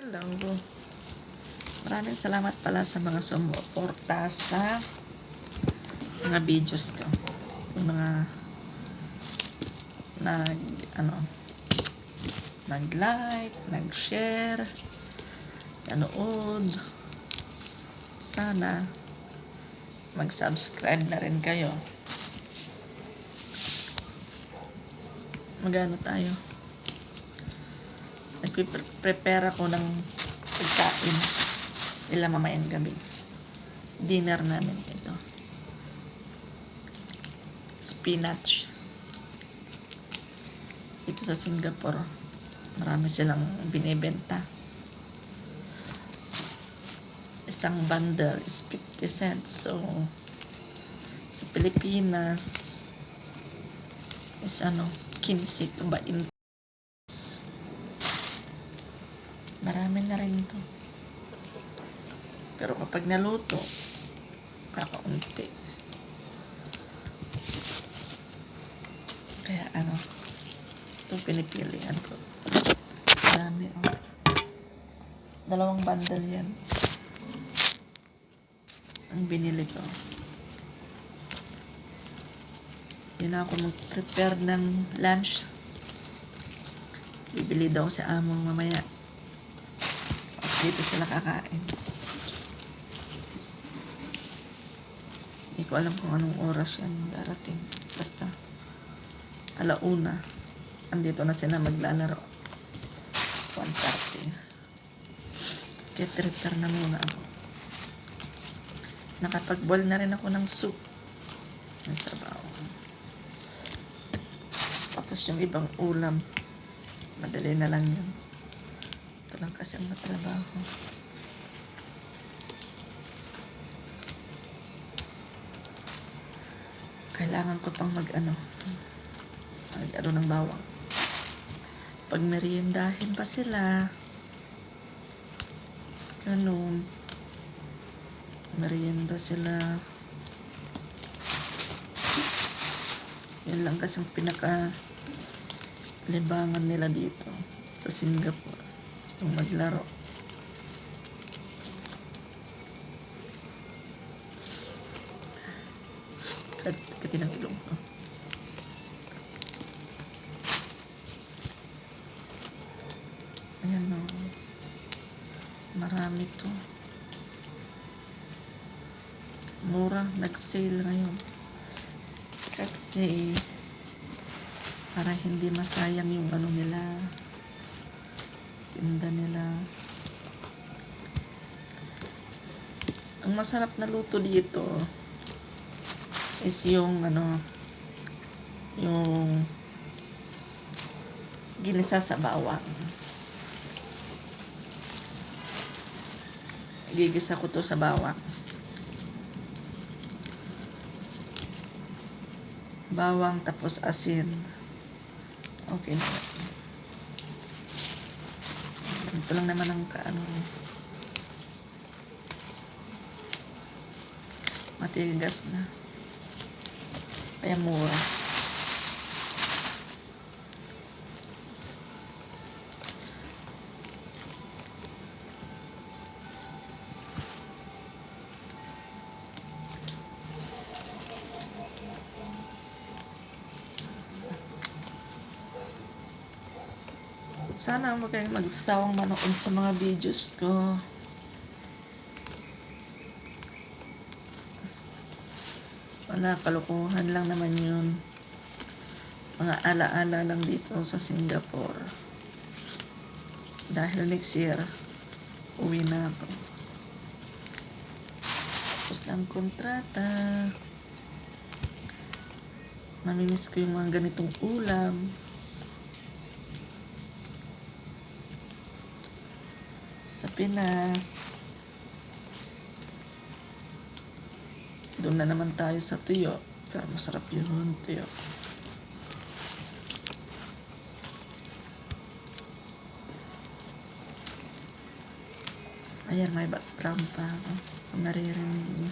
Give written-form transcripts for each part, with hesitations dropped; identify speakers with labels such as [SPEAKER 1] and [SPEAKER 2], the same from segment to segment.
[SPEAKER 1] Hello. Maraming salamat pala sa mga sumuporta sa mga videos ko. Yung mga nag-like, nag-share, nanood. Sana mag-subscribe na rin kayo. Magano tayo? Nagpe-prepare ako ng pagkain nila mamayang gabi. Dinner namin ito. Spinach. Ito sa Singapore. Marami silang binibenta. Isang bundle is 50 cents. So, sa Pilipinas is 15 to 20. Marami na rin ito. Pero kapag naluto, kakaunti. Kaya ito pinipilian ko. Dami, oh. 2 bundle yan. Ang binili ko. Hindi na ako mag-prepare ng lunch. Bibili daw si amo mamaya. Dito sila kakain. Hindi ko alam kung anong oras yan darating. Basta 1:00. Andito na sila maglalaro. 1:30. Kaya prepare na muna ako. Nakapag-boil na rin ako ng soup. Ang sabaw. Tapos yung ibang ulam, madali na lang yun. Ito lang kasi ang matrabaho. Kailangan ko pang mag-ano ng bawang. Pag meriendahin pa sila, merienda sila. Yan lang kasi ang pinaka-libangan nila dito sa Singapore. Yung maglaro. Katinang ilong ko. Ayan o. Marami to. Mura. Nag-sale ngayon. Kasi para hindi masayang yung nila. Tinda nila. Ang masarap na luto dito is yung yung ginisa sa bawang. Gigisa ko to sa bawang. Bawang tapos asin. Okay na. Ito lang naman ang matigas na. Kaya mura. Sana huwag kayong magsasawang manood sa mga videos ko. Wala, kalokohan lang naman yun. Mga ala-ala lang dito sa Singapore. Dahil next year, uwi na ako. Tapos ng kontrata. Mamimiss ko yung mga ganitong ulam. Sa Pinas. Doon na naman tayo sa tuyo. Pero masarap yun, tuyo. Ayan, may background pa ako. Kung naririnig niyo.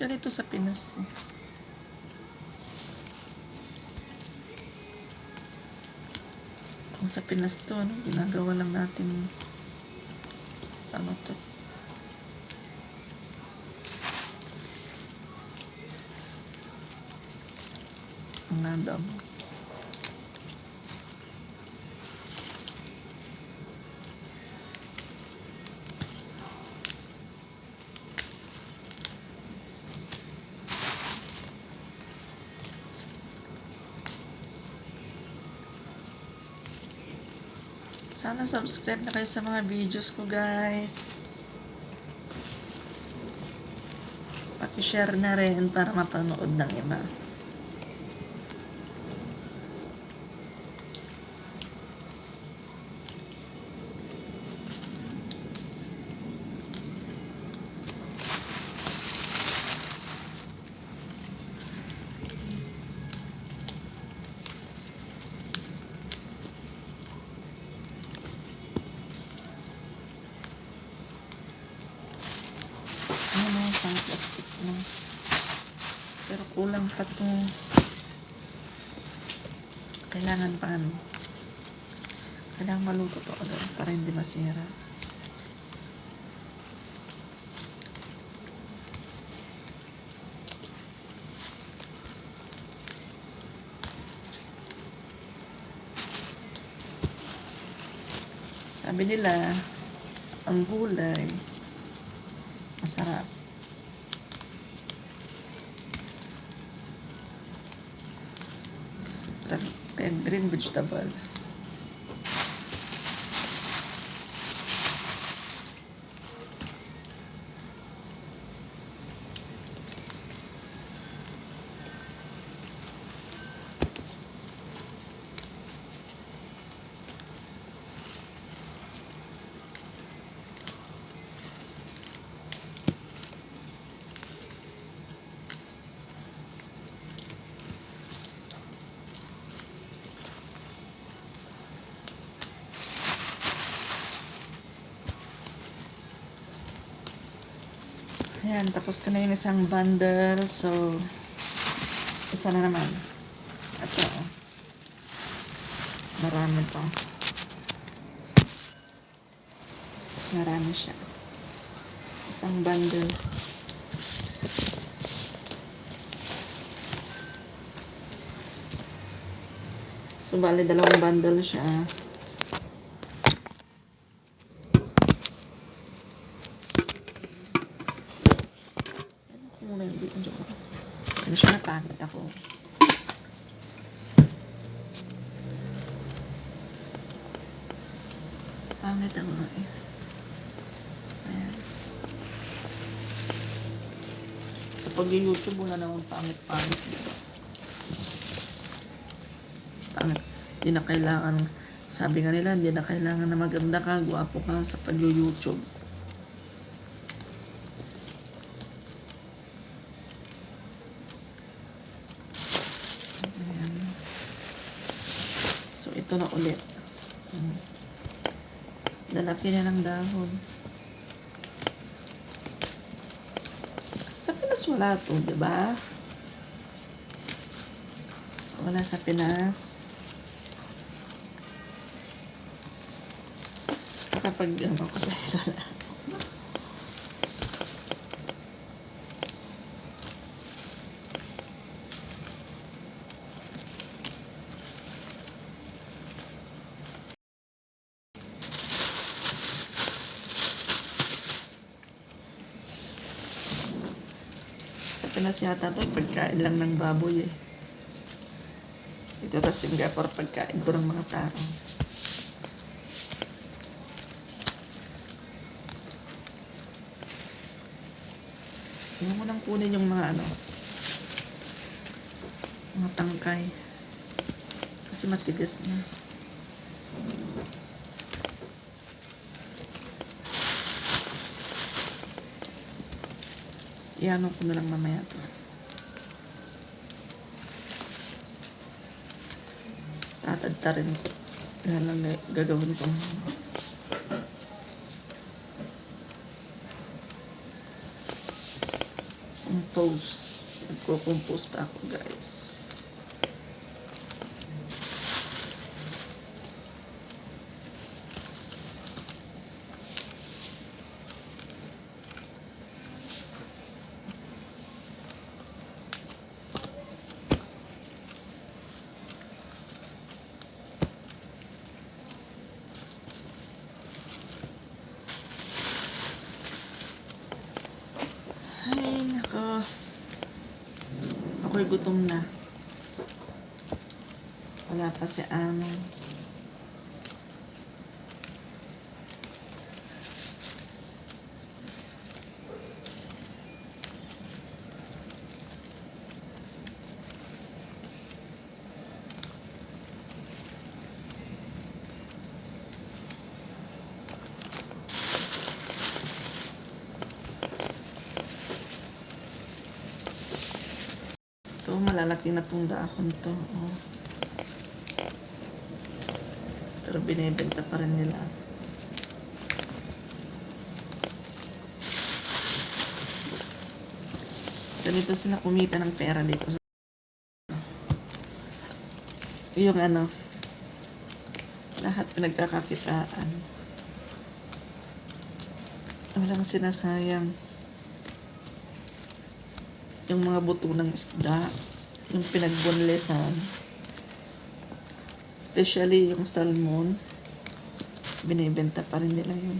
[SPEAKER 1] Ganito sa Pinas. Kung sa Pinas to, ano, ginagawa lang natin, ano to, mga damo. Sana subscribe na kayo sa mga videos ko, guys. Paki-share na rin para mapanood ng iba. Ano, pang plastic mo. Pero kulang pa to. Kailangan pa ano. Kailangan maluto to agad para hindi masira. Sabi nila, ang gulay, masarap. Kaya green vegetable. Ayan, tapos ko na yung isang bundle. So, isa na naman. Ito. Marami pa. Marami siya. Isang bundle. So, bali dalawang bundle siya. Muna yung video ko. Kasi na siya napagod ako. Pangit ako eh. Ayan. Sa pag-YouTube, wala namang pangit-pangit dito. Pangit. Hindi na kailangan, sabi nga nila, hindi na kailangan na maganda ka, gwapo ka sa pag-YouTube. Ayan. So, ito na ulit. Lalaki na ng dahon. Sa Pinas wala to, di ba? Wala sa Pinas. Kapag ano ko dahil wala. Sa Pinas yata to, pagkain lang ng baboy eh. Ito sa Singapore, pagkain to ng mga tao. Huwag mo nang kunin yung mga ano, mga tangkay. Kasi matigas na. Iano ko na lang mamaya to. Tatadtarin ko. Lalang gagawin ko. Compose. Nagko-compose pa ako, guys. Ako'y gutom na. Wala pa si ano. Ito, malalaki na itong dahon to. Oh. Pero binibenta pa rin nila. Ganito sila kumita ng pera dito. Yung ano, lahat pinagkakakitaan. Walang sinasayang. Yung mga buto ng isda, yung pinagbunlesan, especially yung salmon, binibenta pa rin nila yun.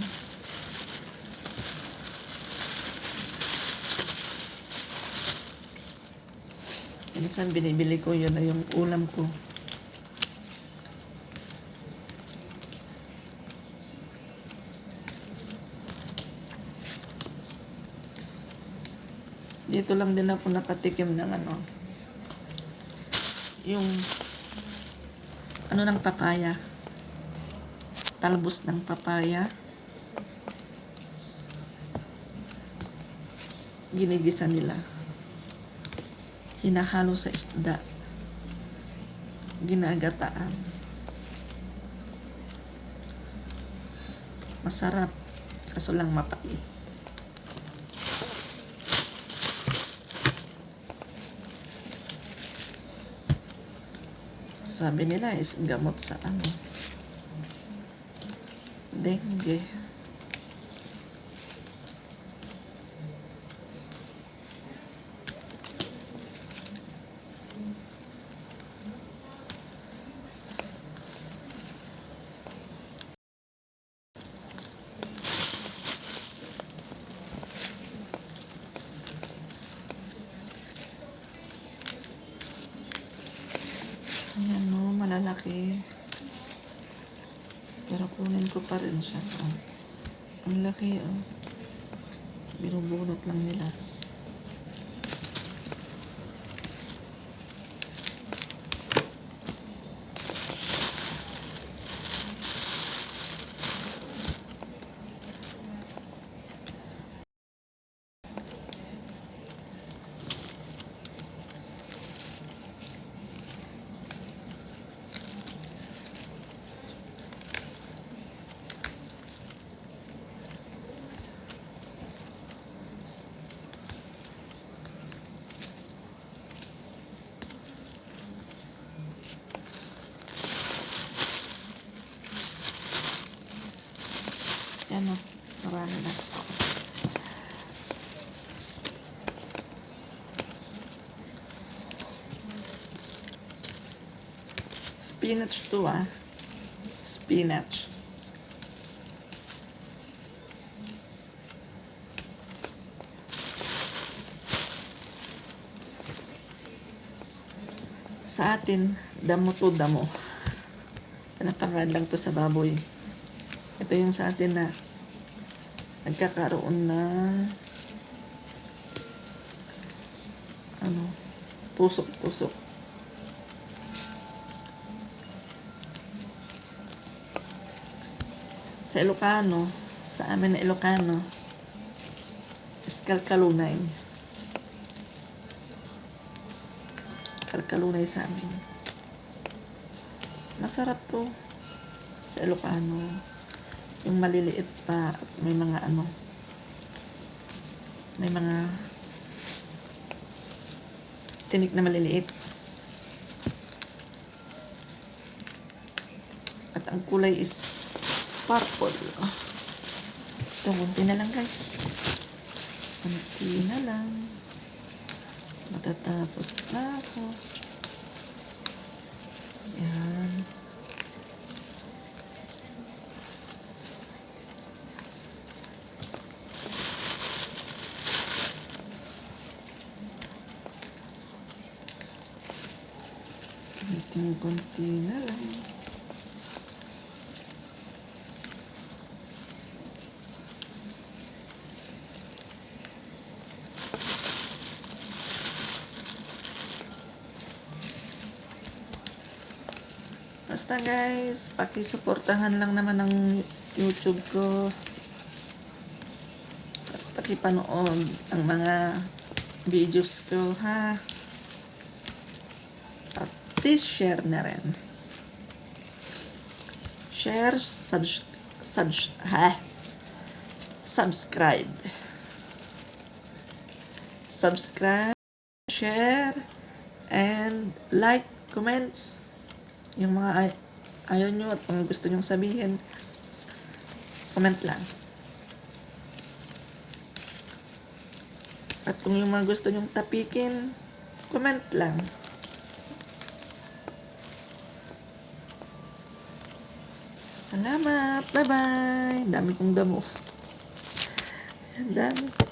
[SPEAKER 1] Minsan binibili ko yun na yung ulam ko. Dito lang din ako nakatikim ng ano, yung ano ng papaya, talbos ng papaya, ginigisa nila, hinahalo sa isda, ginagataan. Masarap, kaso lang mapait. Sabi nila is gamot sa ano, dengue. Ayan o, malalaki. Pero kunin ko pa rin siya. Oh. Ang laki o. Oh. Binubunot lang nila. Yan o, marami na. Spinach to ah. Spinach. Sa atin, damo to damo. Pinapangan lang to sa baboy. Ito yung sa atin na nagkakaroon na ano, tusok-tusok. Sa Ilocano, sa amin na Ilocano, is kalkalunay. Kalkalunay sa amin. Masarap to sa Ilocano. Yung maliliit pa, may mga ano, may mga tinik na maliliit. At ang kulay is purple. Ito, kunti na lang guys. Kunti na lang. Matatapos na ako. Yan. konting-konti na lang. Basta guys, pakisuportahan lang naman ang YouTube ko. At pakipanood ang mga videos ko, ha. At please share na rin. Share, subscribe. Subscribe, share, and like, comments. Yung mga ayaw nyo at kung gusto nyong sabihin, comment lang. At kung yung mga gusto nyong tapikin, comment lang. Salamat. Bye-bye. Dami kong damo. Ang dami.